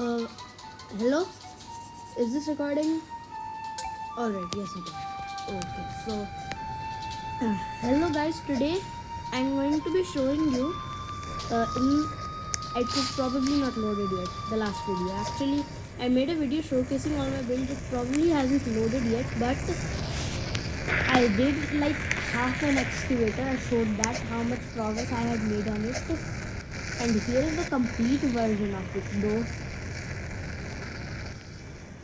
Uh, Hello, is this recording? Alright, yes it is. Okay, so hello guys. Today I'm going to be showing you. It is probably not loaded yet. The last video. Actually, I made a video showcasing all my builds. It probably hasn't loaded yet, but I did like half an excavator. I showed that how much progress I had made on it, and here is the complete version of it. Though,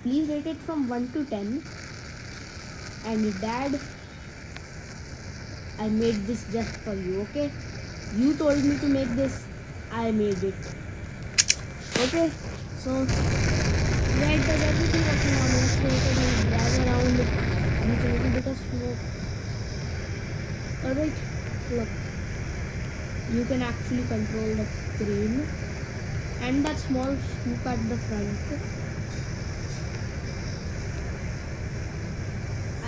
please rate it from 1 to 10. And Dad, I made this just for you, okay? You told me to make this, I made it. Okay, so yeah, it does everything what you want. Let's go ahead and drive around with a little bit of smoke. Alright, look, you can actually control the crane and that small scoop at the front.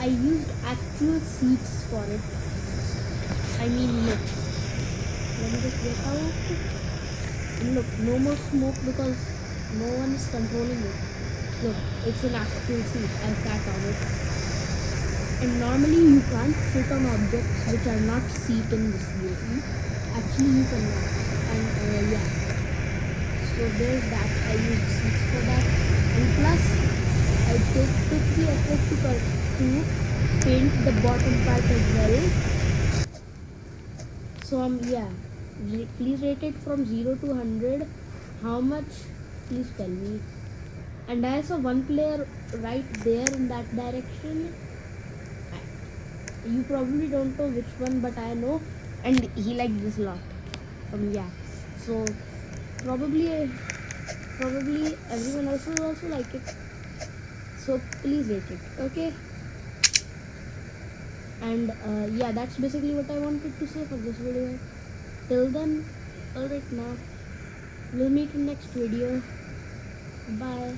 I used actual seats for it. I mean, look, let me just get out. Look, no more smoke because no one is controlling it. Look, it's an actual seat. I sat on it. And normally you can't sit on objects which are not seat in this game. Actually you cannot. And yeah. So there's that. I used seats for that. And plus, I took the effort to paint the bottom part as well. So yeah. Please rate it from 0 to 100. How much? Please tell me. And I saw one player right there in that direction. You probably don't know which one, but I know, and he liked this a lot. Yeah. So probably everyone else will also like it. So please rate it, okay? And yeah, that's basically what I wanted to say for this video. Till then, alright, now we'll meet in next video. Bye.